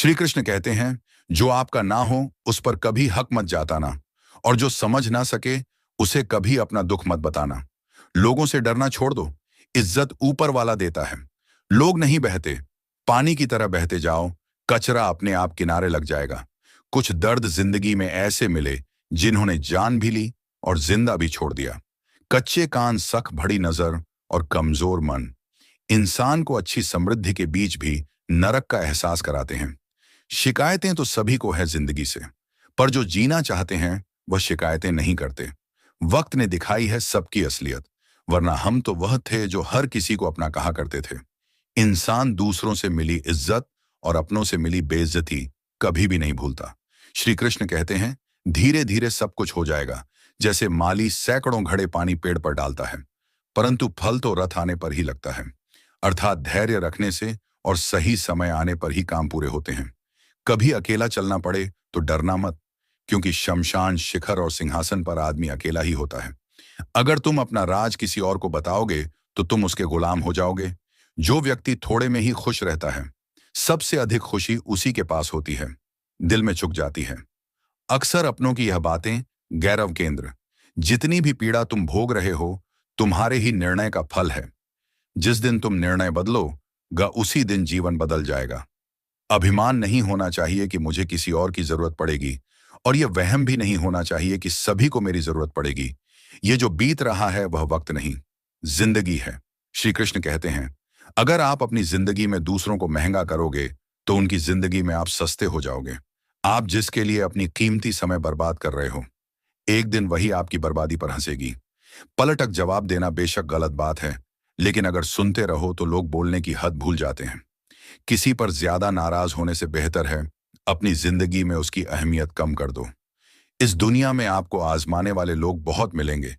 श्री कृष्ण कहते हैं, जो आपका ना हो उस पर कभी हक मत जाताना, और जो समझ ना सके उसे कभी अपना दुख मत बताना। लोगों से डरना छोड़ दो, इज्जत ऊपर वाला देता है। लोग नहीं बहते, पानी की तरह बहते जाओ, कचरा अपने आप किनारे लग जाएगा। कुछ दर्द जिंदगी में ऐसे मिले जिन्होंने जान भी ली और जिंदा भी छोड़ दिया। कच्चे कान, सख भड़ी नजर और कमजोर मन इंसान को अच्छी समृद्धि के बीच भी नरक का एहसास कराते हैं। शिकायतें तो सभी को है जिंदगी से, पर जो जीना चाहते हैं वह शिकायतें नहीं करते। वक्त ने दिखाई है सबकी असलियत, वरना हम तो वह थे जो हर किसी को अपना कहा करते थे। इंसान दूसरों से मिली इज्जत और अपनों से मिली बेइज्जती कभी भी नहीं भूलता। श्री कृष्ण कहते हैं, धीरे धीरे सब कुछ हो जाएगा। जैसे माली सैकड़ों घड़े पानी पेड़ पर डालता है, परंतु फल तो रथ आने पर ही लगता है। अर्थात धैर्य रखने से और सही समय आने पर ही काम पूरे होते हैं। कभी अकेला चलना पड़े तो डरना मत, क्योंकि शमशान, शिखर और सिंहासन पर आदमी अकेला ही होता है। अगर तुम अपना राज किसी और को बताओगे तो तुम उसके गुलाम हो जाओगे। जो व्यक्ति थोड़े में ही खुश रहता है, सबसे अधिक खुशी उसी के पास होती है, दिल में चुक जाती है। अक्सर अपनों की यह बातें गैरव केंद्र। जितनी भी पीड़ा तुम भोग रहे हो, तुम्हारे ही निर्णय का फल है। जिस दिन तुम निर्णय बदलोगा, उसी दिन जीवन बदल जाएगा। अभिमान नहीं होना चाहिए कि मुझे किसी और की जरूरत पड़ेगी, और यह वहम भी नहीं होना चाहिए कि सभी को मेरी जरूरत पड़ेगी। ये जो बीत रहा है वह वक्त नहीं, जिंदगी है। श्री कृष्ण कहते हैं, अगर आप अपनी जिंदगी में दूसरों को महंगा करोगे तो उनकी जिंदगी में आप सस्ते हो जाओगे। आप जिसके लिए अपनी कीमती समय बर्बाद कर रहे हो, एक दिन वही आपकी बर्बादी पर हंसेगी। पलटक जवाब देना बेशक गलत बात है, लेकिन अगर सुनते रहो तो लोग बोलने की हद भूल जाते हैं। किसी पर ज्यादा नाराज होने से बेहतर है अपनी जिंदगी में उसकी अहमियत कम कर दो। इस दुनिया में आपको आजमाने वाले लोग बहुत मिलेंगे,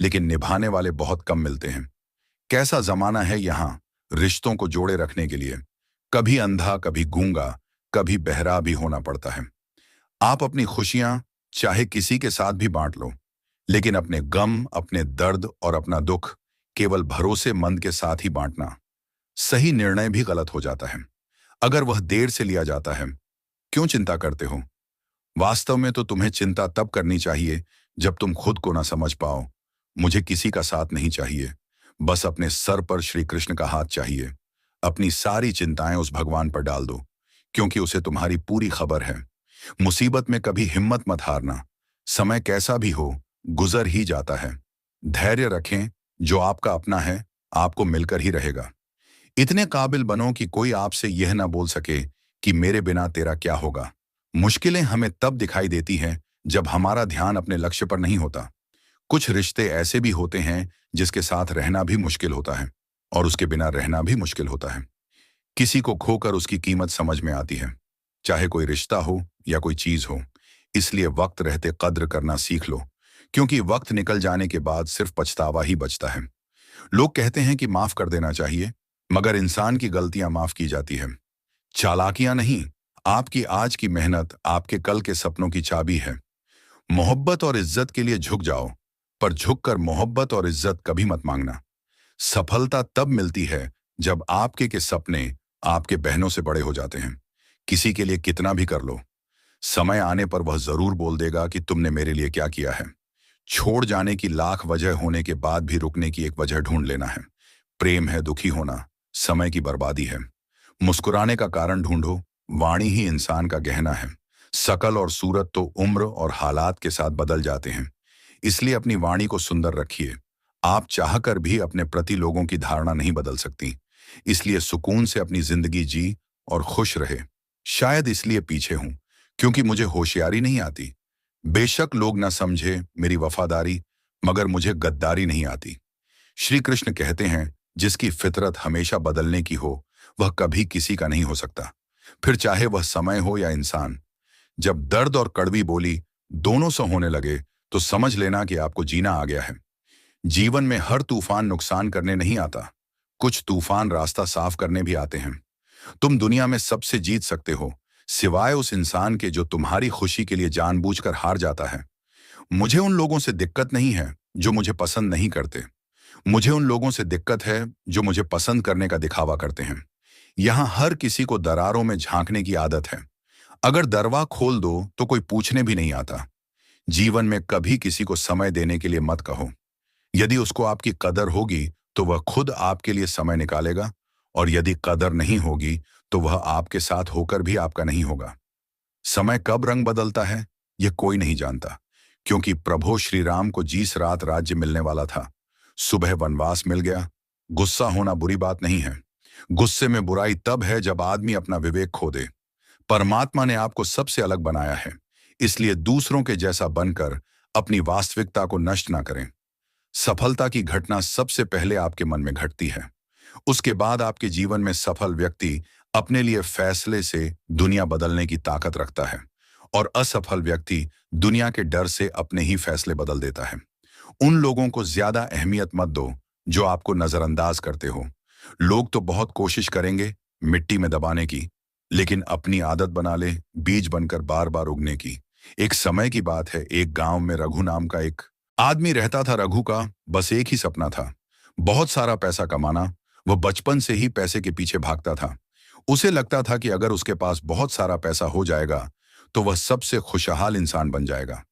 लेकिन निभाने वाले बहुत कम मिलते हैं। कैसा जमाना है यहाँ रिश्तों को जोड़े रखने के लिए। कभी अंधा, कभी गूंगा, कभी बहरा भी होना पड़ता है। आप अपनी खुशियां चाहे किसी के साथ भी बांट लो, लेकिन अपने गम, अपने दर्द और अपना दुख केवल भरोसेमंद के साथ ही बांटना। सही निर्णय भी गलत हो जाता है अगर वह देर से लिया जाता है। क्यों चिंता करते हो? वास्तव में तो तुम्हें चिंता तब करनी चाहिए जब तुम खुद को ना समझ पाओ। मुझे किसी का साथ नहीं चाहिए, बस अपने सर पर श्री कृष्ण का हाथ चाहिए। अपनी सारी चिंताएं उस भगवान पर डाल दो, क्योंकि उसे तुम्हारी पूरी खबर है। मुसीबत में कभी हिम्मत मत हारना। समय कैसा भी हो, गुजर ही जाता है। धैर्य रखें, जो आपका अपना है आपको मिलकर ही रहेगा। इतने काबिल बनो कि कोई आपसे यह ना बोल सके कि मेरे बिना तेरा क्या होगा। मुश्किलें हमें तब दिखाई देती हैं जब हमारा ध्यान अपने लक्ष्य पर नहीं होता। कुछ रिश्ते ऐसे भी होते हैं जिसके साथ रहना भी मुश्किल होता है, और उसके बिना रहना भी मुश्किल होता है। किसी को खोकर उसकी कीमत समझ में आती है, चाहे कोई रिश्ता हो या कोई चीज हो। इसलिए वक्त रहते कद्र करना सीख लो, क्योंकि वक्त निकल जाने के बाद सिर्फ पछतावा ही बचता है। लोग कहते हैं कि माफ कर देना चाहिए, मगर इंसान की गलतियां माफ की जाती है, चालाकियां नहीं। आपकी आज की मेहनत आपके कल के सपनों की चाबी है। मोहब्बत और इज्जत के लिए झुक जाओ, पर झुककर मोहब्बत और इज्जत कभी मत मांगना। सफलता तब मिलती है जब आपके के सपने आपके बहनों से बड़े हो जाते हैं। किसी के लिए कितना भी कर लो, समय आने पर वह जरूर बोल देगा कि तुमने मेरे लिए क्या किया है। छोड़ जाने की लाख वजह होने के बाद भी रुकने की एक वजह ढूंढ लेना है। प्रेम है दुखी होना, समय की बर्बादी है। मुस्कुराने का कारण ढूंढो, वाणी ही इंसान का गहना है। शकल और सूरत तो उम्र और हालात के साथ बदल जाते हैं, इसलिए अपनी वाणी को सुंदर रखिए। आप चाहकर भी अपने प्रति लोगों की धारणा नहीं बदल सकती, इसलिए सुकून से अपनी जिंदगी जी और खुश रहे। शायद इसलिए पीछे हूं, क्योंकि मुझे होशियारी नहीं आती। बेशक लोग ना समझे मेरी वफादारी, मगर मुझे गद्दारी नहीं आती। श्री कृष्ण कहते हैं, जिसकी फितरत हमेशा बदलने की हो वह कभी किसी का नहीं हो सकता, फिर चाहे वह समय हो या इंसान। जब दर्द और कड़वी बोली दोनों से होने लगे तो समझ लेना कि आपको जीना आ गया है। जीवन में हर तूफान नुकसान करने नहीं आता, कुछ तूफान रास्ता साफ करने भी आते हैं। तुम दुनिया में सबसे जीत सकते हो, सिवाय उस इंसान के जो तुम्हारी खुशी के लिए जानबूझकर हार जाता है। मुझे उन लोगों से दिक्कत नहीं है जो मुझे पसंद नहीं करते, मुझे उन लोगों से दिक्कत है जो मुझे पसंद करने का दिखावा करते हैं। यहां हर किसी को दरारों में झांकने की आदत है। अगर दरवाजा खोल दो तो कोई पूछने भी नहीं आता। जीवन में कभी किसी को समय देने के लिए मत कहो। यदि उसको आपकी कदर होगी तो वह खुद आपके लिए समय निकालेगा, और यदि कदर नहीं होगी तो वह आपके साथ होकर भी आपका नहीं होगा। समय कब रंग बदलता है यह कोई नहीं जानता, क्योंकि प्रभु श्री राम को जिस रात राज्य मिलने वाला था, सुबह वनवास मिल गया। गुस्सा होना बुरी बात नहीं है। गुस्से में बुराई तब है जब आदमी अपना विवेक खो दे। परमात्मा ने आपको सबसे अलग बनाया है, इसलिए दूसरों के जैसा बनकर अपनी वास्तविकता को नष्ट ना करें। सफलता की घटना सबसे पहले आपके मन में घटती है। उसके बाद आपके जीवन में सफल व्यक्ति अपने लिए फैसले से दुनिया बदलने की ताकत रखता है, और असफल व्यक्ति दुनिया के डर से अपने ही फैसले बदल देता है। उन लोगों को ज्यादा अहमियत मत दो जो आपको नजरअंदाज करते हो। लोग तो बहुत कोशिश करेंगे मिट्टी में दबाने की, लेकिन अपनी आदत बना ले बीज बनकर बार बार उगने की। एक समय की बात है, एक गांव में रघु नाम का एक आदमी रहता था। रघु का बस एक ही सपना था, बहुत सारा पैसा कमाना। वह बचपन से ही पैसे के पीछे भागता था। उसे लगता था कि अगर उसके पास बहुत सारा पैसा हो जाएगा तो वह सबसे खुशहाल इंसान बन जाएगा।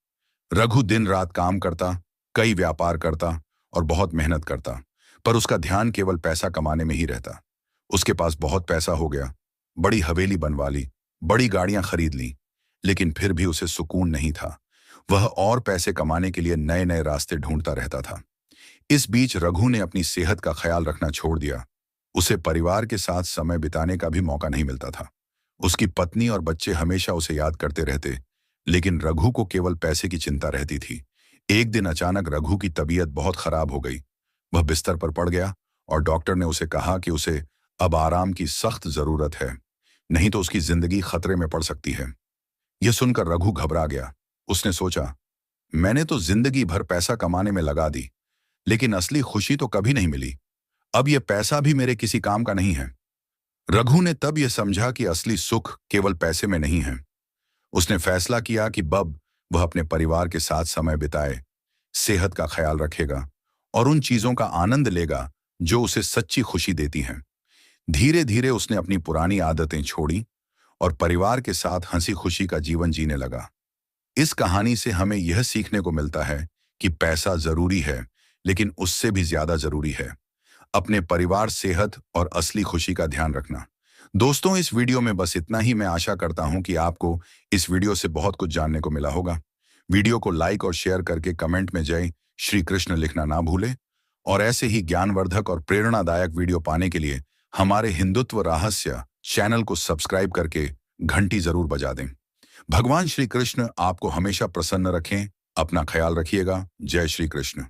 रघु दिन रात काम करता, कई व्यापार करता और बहुत मेहनत करता, पर उसका ध्यान केवल पैसा कमाने में ही रहता। उसके पास बहुत पैसा हो गया, बड़ी हवेली बनवा ली, बड़ी गाड़ियां खरीद ली, लेकिन फिर भी उसे सुकून नहीं था। वह और पैसे कमाने के लिए नए नए रास्ते ढूंढता रहता था। इस बीच रघु ने अपनी सेहत का ख्याल रखना छोड़ दिया। उसे परिवार के साथ समय बिताने का भी मौका नहीं मिलता था। उसकी पत्नी और बच्चे हमेशा उसे याद करते रहते, लेकिन रघु को केवल पैसे की चिंता रहती थी। एक दिन अचानक रघु की तबीयत बहुत खराब हो गई। वह बिस्तर पर पड़ गया और डॉक्टर ने उसे कहा कि उसे अब आराम की सख्त जरूरत है, नहीं तो उसकी जिंदगी खतरे में पड़ सकती है। यह सुनकर रघु घबरा गया। उसने सोचा, मैंने तो जिंदगी भर पैसा कमाने में लगा दी, लेकिन असली खुशी तो कभी नहीं मिली। अब यह पैसा भी मेरे किसी काम का नहीं है। रघु ने तब यह समझा कि असली सुख केवल पैसे में नहीं है। उसने फैसला किया कि अब वह अपने परिवार के साथ समय बिताए, सेहत का ख्याल रखेगा और उन चीजों का आनंद लेगा जो उसे सच्ची खुशी देती हैं। धीरे धीरे उसने अपनी पुरानी आदतें छोड़ी और परिवार के साथ हंसी खुशी का जीवन जीने लगा। इस कहानी से हमें यह सीखने को मिलता है कि पैसा जरूरी है, लेकिन उससे भी ज्यादा जरूरी है अपने परिवार, सेहत और असली खुशी का ध्यान रखना। दोस्तों, इस वीडियो में बस इतना ही। मैं आशा करता हूं कि आपको इस वीडियो से बहुत कुछ जानने को मिला होगा। वीडियो को लाइक और शेयर करके कमेंट में जय श्री कृष्ण लिखना ना भूलें, और ऐसे ही ज्ञानवर्धक और प्रेरणादायक वीडियो पाने के लिए हमारे हिंदुत्व रहस्य चैनल को सब्सक्राइब करके घंटी जरूर बजा दें। भगवान श्री कृष्ण आपको हमेशा प्रसन्न रखें। अपना ख्याल रखिएगा। जय श्री कृष्ण।